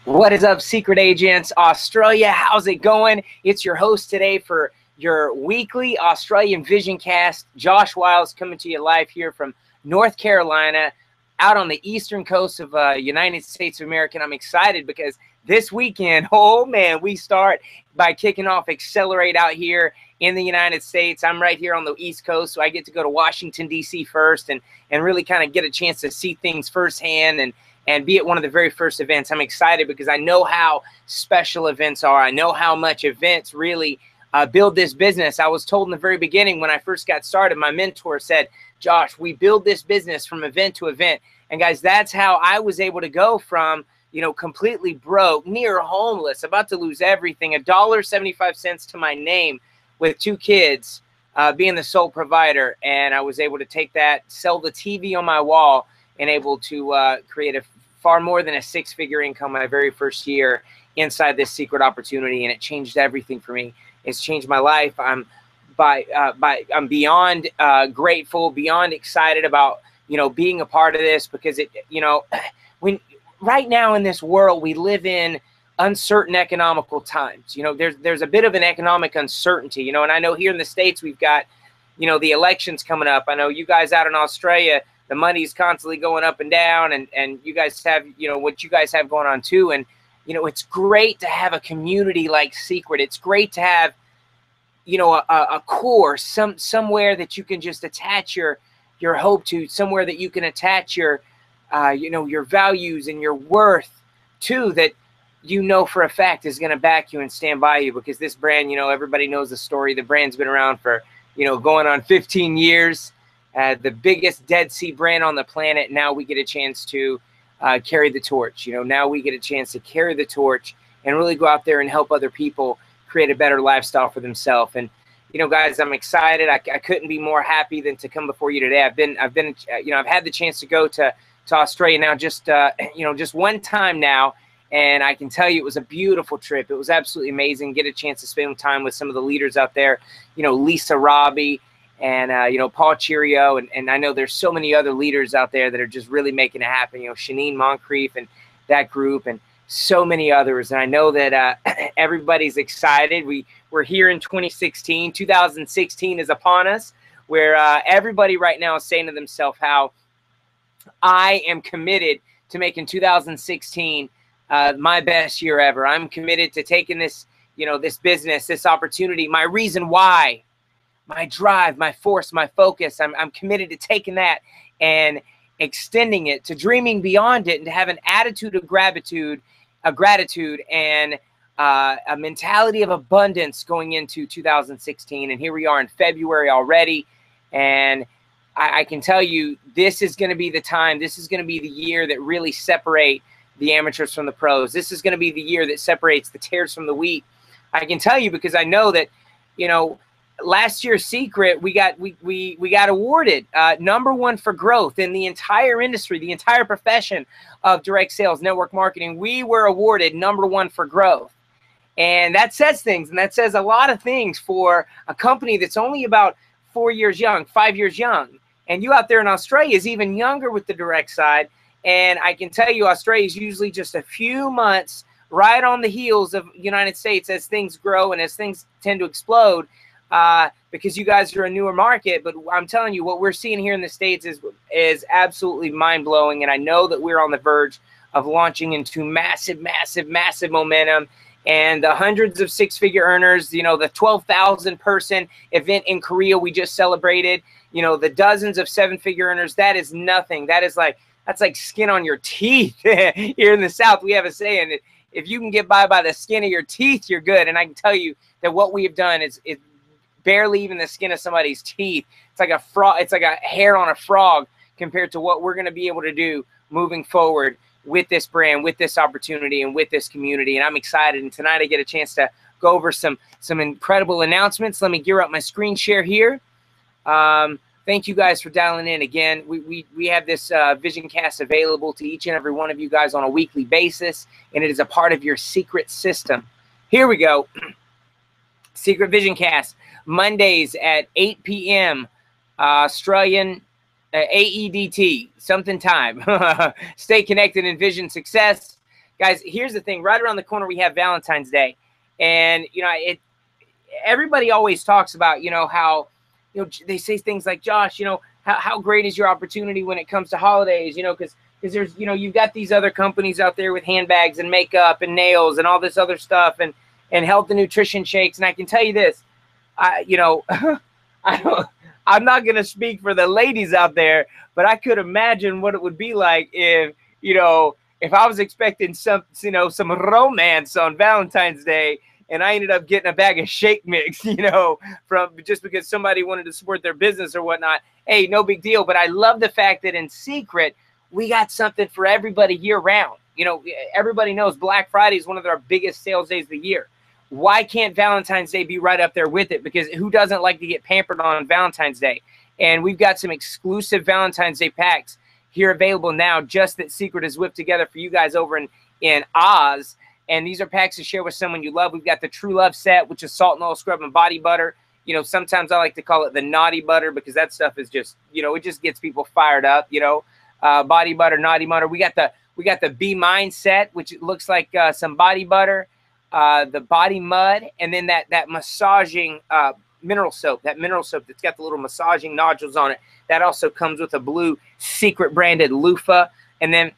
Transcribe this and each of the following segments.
What is up, Secret Agents Australia? How's it going? It's your host today for your weekly Australian Vision Cast. Josh Wiles coming to you live here from North Carolina, out on the eastern coast of United States of America. And I'm excited because this weekend, oh man, we start by kicking off Accelerate out here in the United States. I'm right here on the East Coast, so I get to go to Washington, D.C. first and really kind of get a chance to see things firsthand and be at one of the very first events. I'm excited because I know how special events are. I know how much events really build this business. I was told in the very beginning when I first got started, my mentor said, Josh, we build this business from event to event. And guys, that's how I was able to go from, you know, completely broke, near homeless, about to lose everything, $1.75 to my name with 2 kids, being the sole provider. And I was able to take that, sell the TV on my wall, and able to create a far more than a 6-figure income my very first year inside this secret opportunity. And it changed everything for me. It's changed my life. I'm beyond grateful, beyond excited about, you know, being a part of this, because it, you know, right now in this world, we live in uncertain economical times. You know, there's a bit of an economic uncertainty, you know, and I know here in the States, we've got, you know, the elections coming up. I know you guys out in Australia, the money's constantly going up and down, and you guys have, you know, what you guys have going on too. And, you know, it's great to have a community like Secret. It's great to have, you know, a core, somewhere that you can just attach your hope to, somewhere that you can attach your, you know, your values and your worth to, that you know for a fact is going to back you and stand by you. Because this brand, you know, everybody knows the story. The brand's been around for, you know, going on 15 years. The biggest Dead Sea brand on the planet. Now we get a chance to carry the torch. You know, now we get a chance to carry the torch and really go out there and help other people create a better lifestyle for themselves. And, you know, guys, I'm excited. I couldn't be more happy than to come before you today. I've been, you know, I've had the chance to go to Australia now, just, you know, just one time now. And I can tell you it was a beautiful trip. It was absolutely amazing. Get a chance to spend time with some of the leaders out there, you know, Lisa Robbie, and, you know, Paul Cheerio. And I know there's so many other leaders out there that are just really making it happen. You know, Shanine Moncrief and that group, and so many others. And I know that everybody's excited. We're here in 2016. 2016 is upon us, where everybody right now is saying to themselves how I am committed to making 2016 my best year ever. I'm committed to taking this, you know, this business, this opportunity, my reason why, my drive, my force, my focus. I'm committed to taking that and extending it, to dreaming beyond it, and to have an attitude of gratitude and a mentality of abundance going into 2016. And here we are in February already. And I can tell you, this is going to be the time. This is going to be the year that really separate the amateurs from the pros. This is going to be the year that separates the tares from the wheat. I can tell you because I know that, you know, last year's Secret, we got awarded #1 for growth in the entire industry, the entire profession of direct sales, network marketing. We were awarded #1 for growth. And that says things, and that says a lot of things for a company that's only about 4 years young, 5 years young. And you out there in Australia is even younger with the direct side. And I can tell you, Australia is usually just a few months right on the heels of United States as things grow and as things tend to explode. Because you guys are a newer market. But I'm telling you, what we're seeing here in the States is absolutely mind-blowing. And I know that we're on the verge of launching into massive, massive, massive momentum. And the hundreds of 6-figure earners, you know, the 12,000 person event in Korea we just celebrated, you know, the dozens of 7-figure earners, that is nothing. That's like skin on your teeth. Here in the South, we have a saying, if you can get by the skin of your teeth, you're good. And I can tell you that what we have done is barely even the skin of somebody's teeth. It's like a frog. It's like a hair on a frog compared to what we're going to be able to do moving forward with this brand, with this opportunity, and with this community. And I'm excited. And tonight I get a chance to go over some incredible announcements. Let me gear up my screen share here. Thank you guys for dialing in. Again, we have this Vision Cast available to each and every one of you guys on a weekly basis, and it is a part of your secret system. Here we go. Secret Vision Cast, Mondays at 8 p.m. Australian AEDT, something time. Stay connected in vision success. guys, here's the thing. Right around the corner, we have Valentine's Day. And, you know, everybody always talks about, you know, how, you know, they say things like, Josh, you know, how great is your opportunity when it comes to holidays, you know, because there's, you know, you've got these other companies out there with handbags and makeup and nails and all this other stuff and health and nutrition shakes. And I can tell you this, you know, I'm not going to speak for the ladies out there, but I could imagine what it would be like if, you know, if I was expecting some, you know, some romance on Valentine's Day and I ended up getting a bag of shake mix, you know, from just because somebody wanted to support their business or whatnot. Hey, no big deal. But I love the fact that in secret, we got something for everybody year round. You know, everybody knows Black Friday is one of our biggest sales days of the year. Why can't Valentine's Day be right up there with it? Because who doesn't like to get pampered on Valentine's Day? And we've got some exclusive Valentine's Day packs here available now, just that Secret has whipped together for you guys over in Oz. And these are packs to share with someone you love. We've got the True Love set, which is salt and oil scrub and body butter. You know, sometimes I like to call it the naughty butter because that stuff is just, you know, it just gets people fired up, you know. Body butter, naughty butter. We got the Be Mine set, which looks like some body butter, the body mud, and then that massaging mineral soap, that's got the little massaging nodules on it. That also comes with a blue Secret branded loofah. And then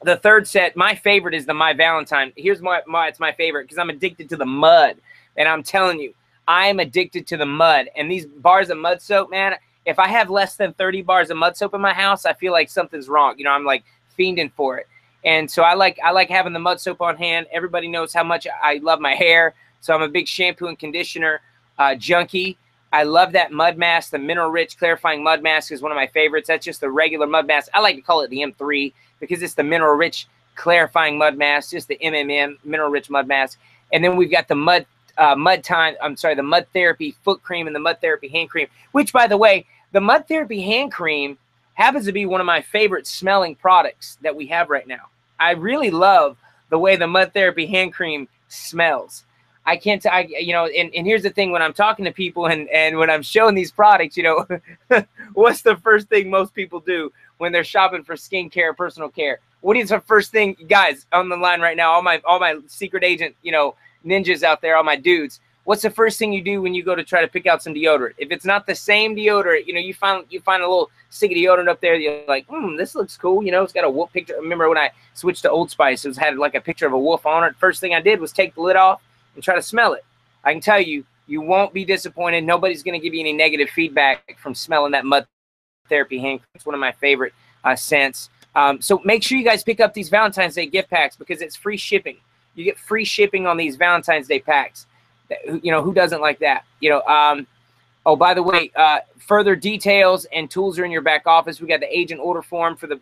the third set, my favorite, is the My Valentine. Here's why it's my favorite, because I'm addicted to the mud. And I'm telling you, I'm addicted to the mud. And these bars of mud soap, man, if I have less than 30 bars of mud soap in my house, I feel like something's wrong. You know, I'm like fiending for it. And so I like having the mud soap on hand. Everybody knows how much I love my hair. So I'm a big shampoo and conditioner junkie. I love that mud mask. The mineral rich clarifying mud mask is one of my favorites. That's just the regular mud mask. I like to call it the M3 because it's the mineral rich clarifying mud mask, just the MMM mineral rich mud mask. And then we've got the mud therapy foot cream and the mud therapy hand cream, which, by the way, the mud therapy hand cream happens to be one of my favorite smelling products that we have right now. I really love the way the mud therapy hand cream smells. I can't, you know, and here's the thing, when I'm talking to people and when I'm showing these products, you know, what's the first thing most people do when they're shopping for skincare, personal care? What is the first thing, guys, on the line right now, all my secret agent, you know, ninjas out there, all my dudes, what's the first thing you do when you go to try to pick out some deodorant? If it's not the same deodorant, you know, you find a little stick of deodorant up there, you're like, this looks cool, you know, it's got a wolf picture. I remember when I switched to Old Spice, it had like a picture of a wolf on it. First thing I did was take the lid off and try to smell it. I can tell you, you won't be disappointed. Nobody's going to give you any negative feedback from smelling that mud therapy hand cream. It's one of my favorite scents. So make sure you guys pick up these Valentine's Day gift packs because it's free shipping. You get free shipping on these Valentine's Day packs. You know, who doesn't like that? You know, oh, by the way, further details and tools are in your back office. We got the agent order form for the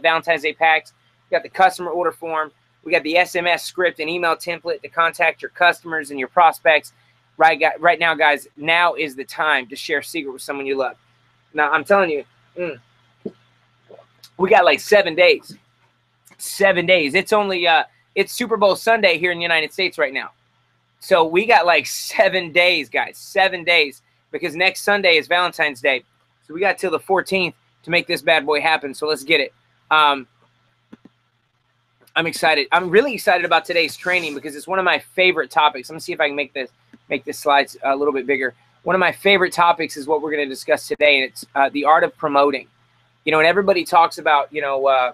Valentine's Day packs. We got the customer order form. We got the SMS script and email template to contact your customers and your prospects. Right now, guys, now is the time to share Secret with someone you love. Now, I'm telling you, we got like 7 days. 7 days. It's only it's Super Bowl Sunday here in the United States right now. So we got like 7 days, guys. 7 days, because next Sunday is Valentine's Day. So we got till the 14th to make this bad boy happen. So let's get it. I'm excited. I'm really excited about today's training because it's one of my favorite topics. Let me see if I can make this slides a little bit bigger. One of my favorite topics is what we're going to discuss today, and it's the art of promoting. You know, and everybody talks about, you know,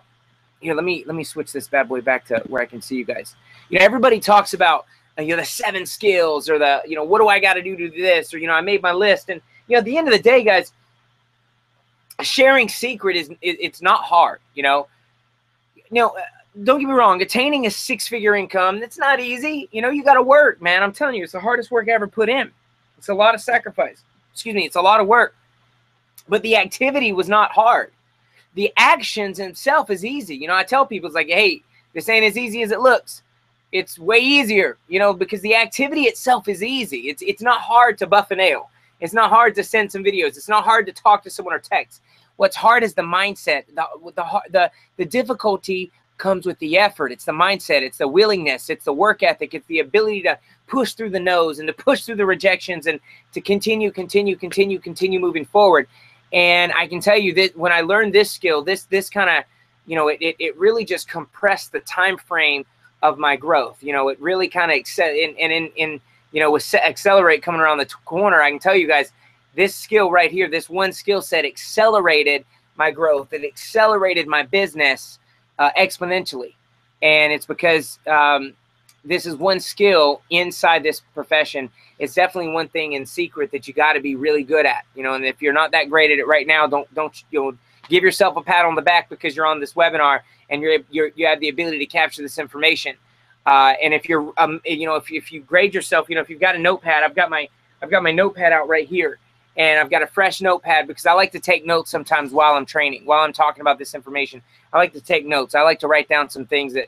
here, let me switch this bad boy back to where I can see you guys. You know, everybody talks about, you know, the 7 skills or the, you know, what do I got to do this? Or, you know, I made my list. And, you know, at the end of the day, guys, sharing Secret it's not hard, you know. Don't get me wrong, attaining a 6-figure income, that's not easy. You know, you got to work, man. I'm telling you, it's the hardest work I ever put in. It's a lot of sacrifice. Excuse me, it's a lot of work. But the activity was not hard. The actions itself is easy. You know, I tell people, it's like, hey, this ain't as easy as it looks. It's way easier, you know, because the activity itself is easy. It's not hard to buff a nail. It's not hard to send some videos. It's not hard to talk to someone or text. What's hard is the mindset. The difficulty comes with the effort. It's the mindset. It's the willingness. It's the work ethic. It's the ability to push through the no's and to push through the rejections and to continue moving forward. And I can tell you that when I learned this skill, this kind of you know, it really just compressed the time frame of my growth. You know, it really kind of you know, with accelerate coming around the corner, I can tell you guys, this skill right here, this one skill set accelerated my growth. It accelerated my business exponentially. And it's because this is one skill inside this profession. It's definitely one thing in secret that you got to be really good at, you know. And if you're not that great at it right now, don't you know, give yourself a pat on the back because you're on this webinar and you have the ability to capture this information. And if you're you know, if you grade yourself, you know, if you've got a notepad, I've got my notepad out right here, and I've got a fresh notepad because I like to take notes sometimes while I'm training, while I'm talking about this information. I like to take notes. I like to write down some things that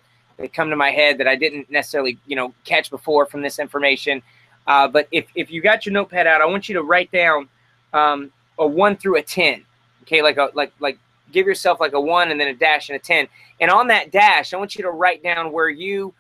come to my head that I didn't necessarily, you know, catch before from this information. But if you got your notepad out, I want you to write down a 1 through a 10. Okay, like give yourself like a 1 and then a dash and a 10. And on that dash, I want you to write down where you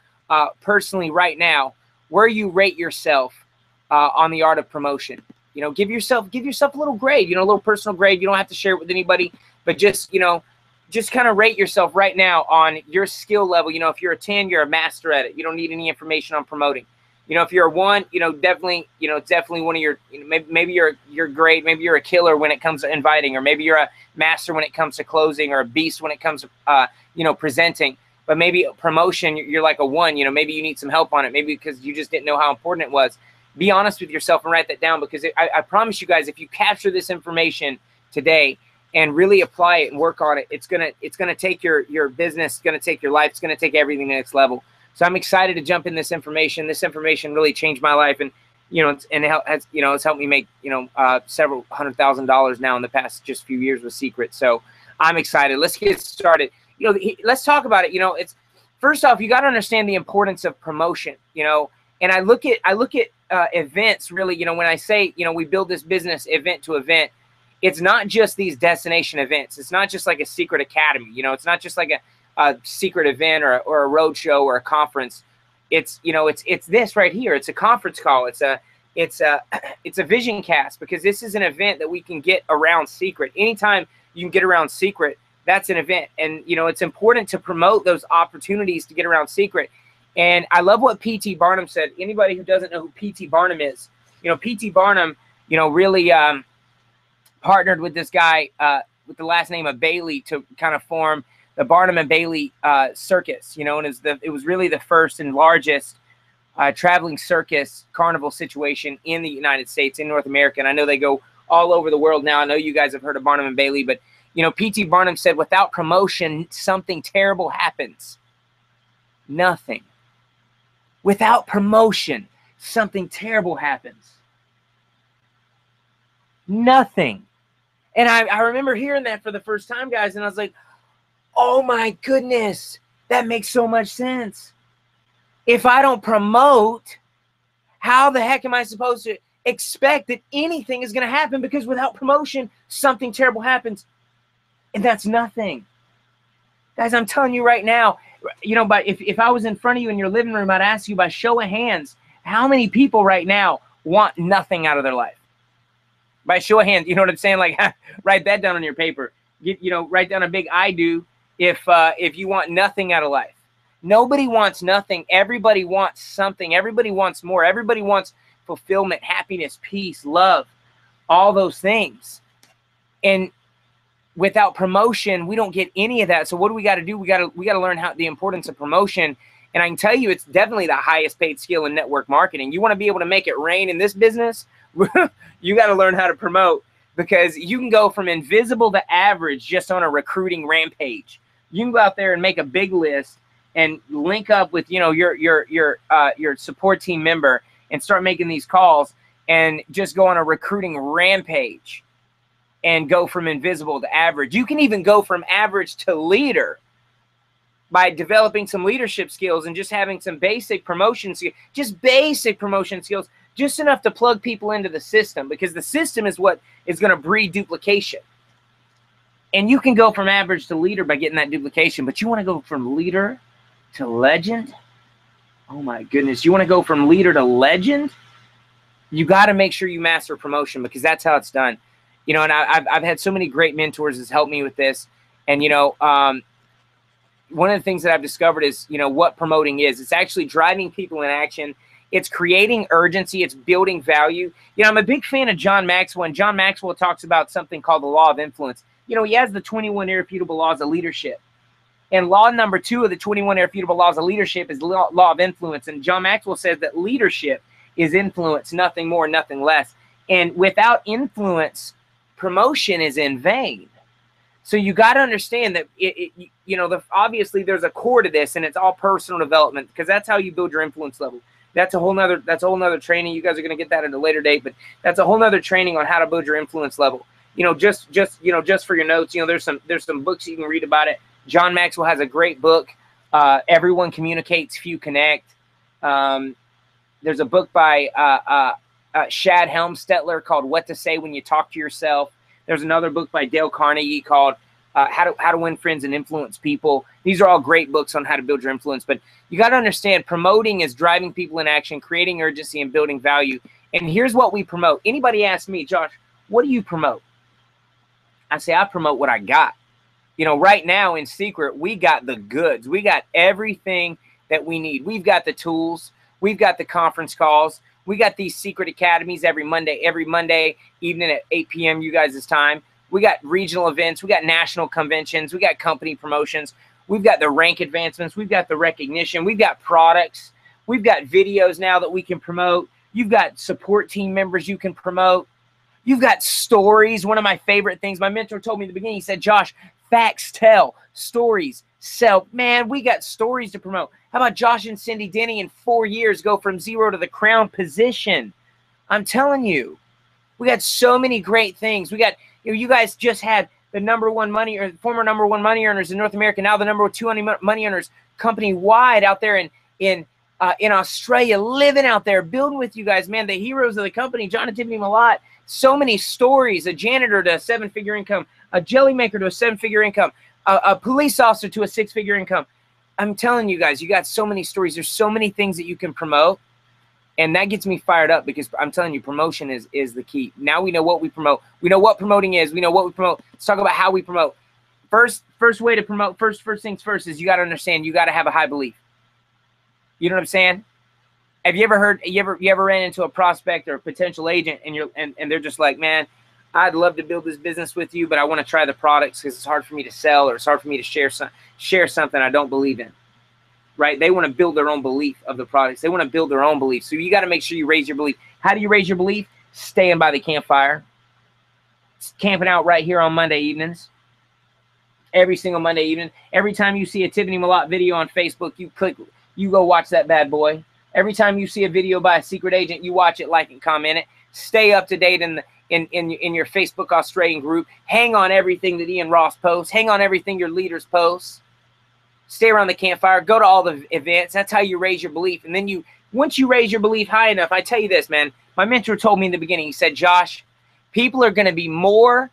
personally right now, where you rate yourself on the art of promotion. You know, give yourself a little grade, you know, a little personal grade. You don't have to share it with anybody, but just, you know, just kind of rate yourself right now on your skill level. You know, if you're a 10, you're a master at it. You don't need any information on promoting. You know, if you're a 1, you know, definitely, you know, it's definitely one of your, you know, maybe you're great. Maybe you're a killer when it comes to inviting, or maybe you're a master when it comes to closing, or a beast when it comes to, you know, presenting. But maybe promotion, you're like a 1, you know, maybe you need some help on it. Maybe because you just didn't know how important it was. Be honest with yourself and write that down, because I promise you guys, if you capture this information today and really apply it and work on it, it's gonna take your business, it's gonna take your life, it's gonna take everything to the next level. So I'm excited to jump in this information. This information really changed my life, and you know, it's helped me make, you know, several $100,000 now in the past just few years with Secret. So I'm excited. Let's get started. You know, let's talk about it. You know, it's first off, you got to understand the importance of promotion. You know, and I look at events really. You know, when I say, you know, we build this business event to event, it's not just these destination events. It's not just like a secret academy. You know, it's not just like a secret event or a road show or a conference. It's, you know, it's this right here. It's a conference call. It's a vision cast, because this is an event that we can get around Secret. Anytime you can get around Secret, that's an event. And, you know, it's important to promote those opportunities to get around Secret. And I love what P.T. Barnum said. Anybody who doesn't know who P.T. Barnum is, you know, P.T. Barnum, you know, really partnered with this guy with the last name of Bailey to kind of form the Barnum and Bailey circus, you know, and it was really the first and largest traveling circus carnival situation in the United States, in North America. And I know they go all over the world now. I know you guys have heard of Barnum and Bailey, but, you know, P.T. Barnum said, without promotion, something terrible happens. Nothing. Without promotion, something terrible happens. Nothing. And I remember hearing that for the first time, guys, and I was like, oh my goodness, that makes so much sense. If I don't promote, how the heck am I supposed to expect that anything is going to happen? Because without promotion, something terrible happens. And that's nothing. Guys, I'm telling you right now, you know, but if I was in front of you in your living room, I'd ask you by show of hands, how many people right now want nothing out of their life? By show of hands, you know what I'm saying? Like, write that down on your paper. You know, write down a big I do if you want nothing out of life. Nobody wants nothing. Everybody wants something. Everybody wants more. Everybody wants fulfillment, happiness, peace, love, all those things. And without promotion, we don't get any of that. So what do we got to do? We got to learn the importance of promotion. And I can tell you, it's definitely the highest paid skill in network marketing. You want to be able to make it rain in this business, you got to learn how to promote, because you can go from invisible to average just on a recruiting rampage. You can go out there and make a big list and link up with, you know, your support team member and start making these calls and just go on a recruiting rampage and go from invisible to average. You can even go from average to leader by developing some leadership skills and just having some basic promotion skills, just basic promotion skills, just enough to plug people into the system, because the system is what is going to breed duplication. And you can go from average to leader by getting that duplication, but you want to go from leader to legend? Oh my goodness. You want to go from leader to legend? You got to make sure you master promotion, because that's how it's done. You know, and I've had so many great mentors that's helped me with this. And, you know, one of the things that I've discovered is, you know, what promoting is. It's actually driving people in action. It's creating urgency. It's building value. You know, I'm a big fan of John Maxwell, and John Maxwell talks about something called the law of influence. You know, he has the 21 irrefutable laws of leadership. And law number 2 of the 21 irrefutable laws of leadership is law of influence. And John Maxwell says that leadership is influence, nothing more, nothing less. And without influence, promotion is in vain. So you got to understand that, you know, obviously there's a core to this, and it's all personal development, because that's how you build your influence level. That's a whole nother training. You guys are going to get that at a later date, but that's a whole nother training on how to build your influence level. You know, just for your notes, you know, there's some books you can read about it. John Maxwell has a great book, Everyone Communicates, Few Connect. There's a book by Shad Helmstetler called What to Say When You Talk to Yourself. There's another book by Dale Carnegie called How to Win Friends and Influence People. These are all great books on how to build your influence. But you got to understand, promoting is driving people in action, creating urgency, and building value. And here's what we promote. Anybody ask me, Josh, what do you promote? I say, I promote what I got. You know, right now in secret, we got the goods. We got everything that we need. We've got the tools. We've got the conference calls. We got these secret academies every Monday evening at 8 p.m. you guys' time. We got regional events. We got national conventions. We got company promotions. We've got the rank advancements. We've got the recognition. We've got products. We've got videos now that we can promote. You've got support team members you can promote. You've got stories. One of my favorite things, my mentor told me in the beginning, he said, Josh, facts tell, stories sell. Man, we got stories to promote. How about Josh and Cindy Denny in 4 years go from 0 to the crown position? I'm telling you, we got so many great things. We got, you guys just had the former number one money earners in North America, now the number 2 money earners company wide out there in Australia, living out there, building with you guys, man, the heroes of the company, John and Tiffany Malott. So many stories, a janitor to a 7-figure income, a jelly maker to a 7-figure income, a police officer to a 6-figure income. I'm telling you guys, you got so many stories. There's so many things that you can promote. And that gets me fired up, because I'm telling you, promotion is the key. Now we know what we promote. We know what promoting is. We know what we promote. Let's talk about how we promote. First way to promote, first things first, is you got to understand, you got to have a high belief. You know what I'm saying? Have you ever heard, you ever ran into a prospect or a potential agent, and they're just like, man, I'd love to build this business with you, but I want to try the products because it's hard for me to sell, or it's hard for me to share something I don't believe in. Right? They want to build their own belief of the products. They want to build their own belief. So you got to make sure you raise your belief. How do you raise your belief? Staying by the campfire. Camping out right here on Monday evenings. Every single Monday evening. Every time you see a Tiffany Malott video on Facebook, you go watch that bad boy. Every time you see a video by a secret agent, you watch it, like and comment it. Stay up to date in your Facebook Australian group. Hang on everything that Ian Ross posts. Hang on everything your leaders post. Stay around the campfire. Go to all the events. That's how you raise your belief. And then once you raise your belief high enough, I tell you this, man. My mentor told me in the beginning, he said, Josh, people are going to be more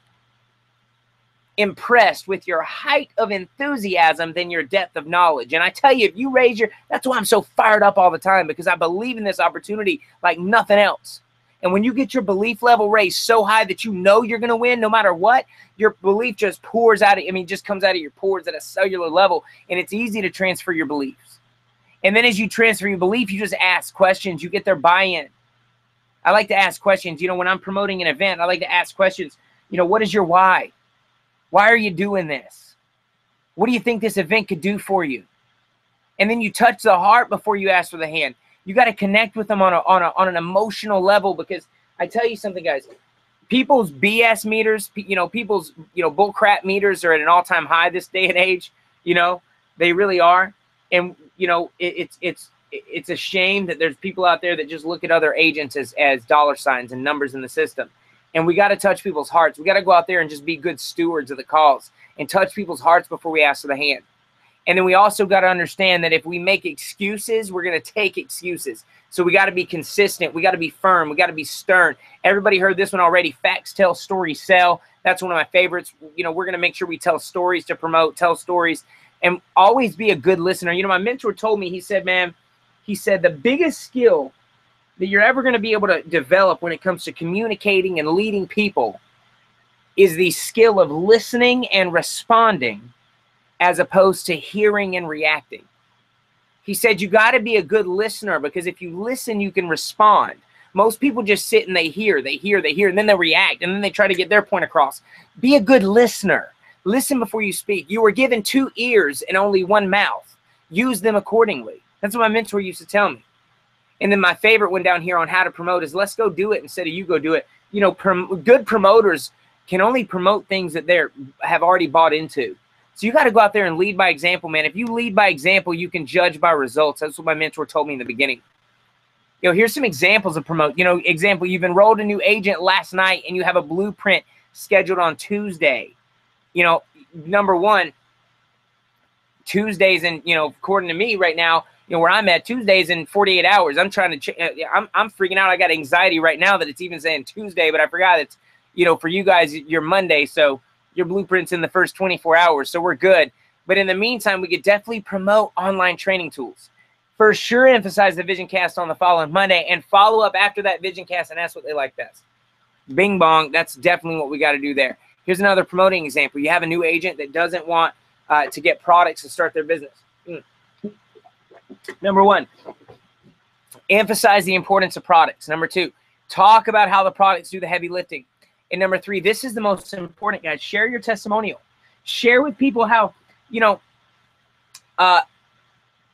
impressed with your height of enthusiasm than your depth of knowledge. And I tell you, if you raise that's why I'm so fired up all the time, because I believe in this opportunity like nothing else. And when you get your belief level raised so high that you know you're going to win no matter what, your belief just pours out. Just comes out of your pores at a cellular level, and it's easy to transfer your beliefs. And then as you transfer your belief, you just ask questions. You get their buy-in. I like to ask questions. You know, when I'm promoting an event, I like to ask questions. You know, what is your why? Why are you doing this? What do you think this event could do for you? And then you touch the heart before you ask for the hand. You got to connect with them on an emotional level, because I tell you something, guys. People's BS meters, people's bull crap meters are at an all-time high this day and age. You know, they really are. And it's a shame that there's people out there that just look at other agents as dollar signs and numbers in the system. And we got to touch people's hearts. We got to go out there and just be good stewards of the calls and touch people's hearts before we ask for the hand. And then we also got to understand that if we make excuses, we're going to take excuses. So we got to be consistent. We got to be firm. We got to be stern. Everybody heard this one already. Facts tell, stories sell. That's one of my favorites. You know, we're going to make sure we tell stories to promote, tell stories, and always be a good listener. You know, my mentor told me, he said, man, the biggest skill that you're ever going to be able to develop when it comes to communicating and leading people is the skill of listening and responding as opposed to hearing and reacting. He said you got to be a good listener, because if you listen, you can respond. Most people just sit and they hear, and then they react, and then they try to get their point across. Be a good listener. Listen before you speak. You were given 2 ears and only 1 mouth. Use them accordingly. That's what my mentor used to tell me. And then my favorite one down here on how to promote is let's go do it instead of you go do it. You know, good promoters can only promote things that they have already bought into. So you got to go out there and lead by example, man. If you lead by example, you can judge by results. That's what my mentor told me in the beginning. You know, here's some examples of promote. You know, example, you've enrolled a new agent last night and you have a blueprint scheduled on Tuesday. You know, number one, Tuesdays, and, you know, according to me right now, you know, where I'm at, Tuesdays in 48 hours. I'm trying to, I'm freaking out. I got anxiety right now that it's even saying Tuesday, but I forgot it's, you know, for you guys, you're Monday. So your blueprint's in the first 24 hours. So we're good. But in the meantime, we could definitely promote online training tools. For sure, emphasize the vision cast on the following Monday and follow up after that vision cast and ask what they like best. Bing bong. That's definitely what we got to do there. Here's another promoting example. You have a new agent that doesn't want to get products to start their business. Number one, emphasize the importance of products. Number two, talk about how the products do the heavy lifting. And number three, this is the most important, guys. Share your testimonial. Share with people how, you know,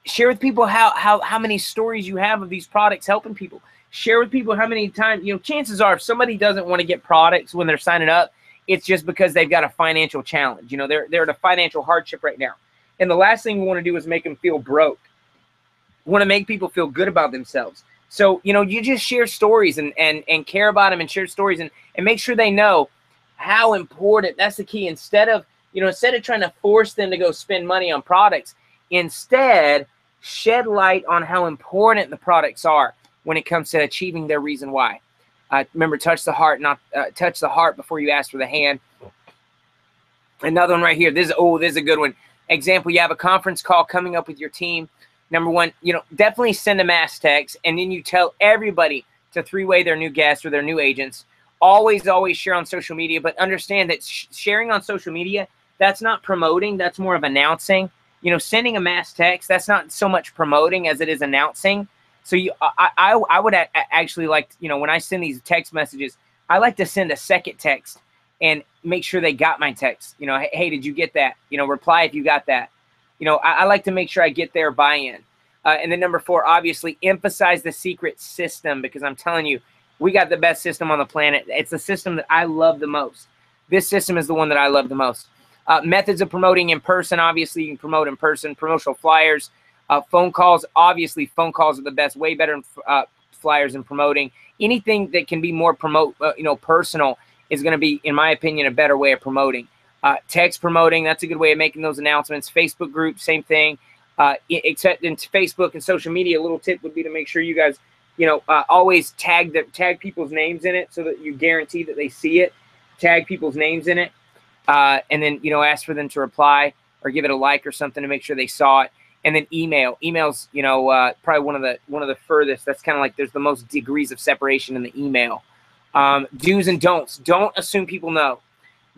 share with people how many stories you have of these products helping people. Share with people how many times, you know, chances are if somebody doesn't want to get products when they're signing up, it's just because they've got a financial challenge. You know, they're at a financial hardship right now. And the last thing we want to do is make them feel broke. We want to make people feel good about themselves. So, you know, you just share stories and care about them and share stories and make sure they know how important. That's the key. Instead of trying to force them to go spend money on products, instead shed light on how important the products are when it comes to achieving their reason why. Remember, touch the heart, not touch the heart before you ask for the hand. Another one right here. This is a good one. Example, you have a conference call coming up with your team. Number one, you know, definitely send a mass text, and then you tell everybody to three-way their new guests or their new agents. Always share on social media, but understand that sharing on social media, that's not promoting. That's more of announcing. You know, sending a mass text, that's not so much promoting as it is announcing. So I would actually like, you know, when I send these text messages, I like to send a second text and make sure they got my text. You know, hey, did you get that? You know, reply if you got that. You know, I like to make sure I get their buy-in. And then number four, obviously, emphasize the secret system, because I'm telling you, we got the best system on the planet. It's the system that I love the most. This system is the one that I love the most. Methods of promoting in person. Obviously, you can promote in person. Promotional flyers. Phone calls. Obviously, phone calls are the best. Way better than flyers and promoting. Anything that can be more personal is going to be, in my opinion, a better way of promoting. Text promoting, that's a good way of making those announcements. Facebook group, same thing. Except in Facebook and social media, a little tip would be to make sure you guys, you know, always tag people's names in it so that you guarantee that they see it. Tag people's names in it, and then, you know, ask for them to reply or give it a like or something to make sure they saw it. And then emails, you know, probably one of the furthest. That's kind of like there's the most degrees of separation in the email. Do's and don'ts. Don't assume people know.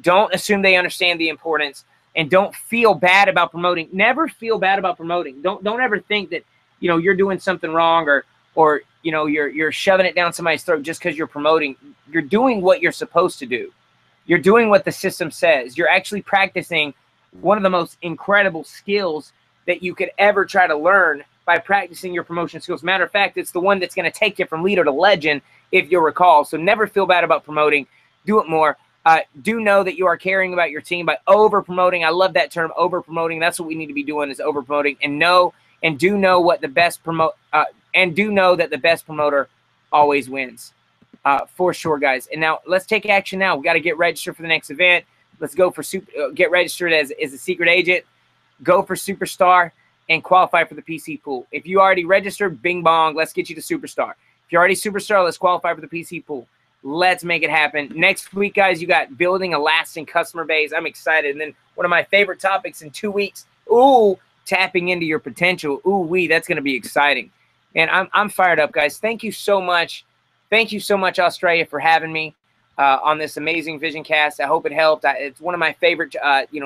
Don't assume they understand the importance, and don't feel bad about promoting. Never feel bad about promoting. Don't ever think that, you know, you're doing something wrong or you know, you're shoving it down somebody's throat just because you're promoting. You're doing what you're supposed to do. You're doing what the system says. You're actually practicing one of the most incredible skills that you could ever try to learn by practicing your promotion skills. Matter of fact, it's the one that's going to take you from leader to legend, if you'll recall. So never feel bad about promoting. Do it more. Do know that you are caring about your team by over promoting. I love that term, over promoting. That's what we need to be doing, is over promoting. And do know what the best and do know that the best promoter always wins. For sure, guys. And now let's take action. Now we got to get registered for the next event. Let's go for get registered as a secret agent. Go for Superstar and qualify for the PC pool. If you already registered, bing bong, let's get you to Superstar. If you're already Superstar, let's qualify for the PC pool. Let's make it happen. Next week, guys, you got building a lasting customer base. I'm excited. And then one of my favorite topics in 2 weeks, tapping into your potential. That's going to be exciting. And I'm fired up, guys. Thank you so much. Thank you so much, Australia, for having me on this amazing vision cast. I hope it helped. It's one of my favorite,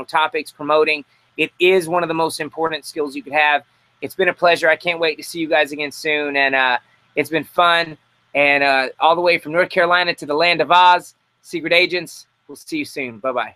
topics, promoting. It is one of the most important skills you could have. It's been a pleasure. I can't wait to see you guys again soon. And it's been fun. And all the way from North Carolina to the land of Oz, Secret Agents, we'll see you soon. Bye-bye.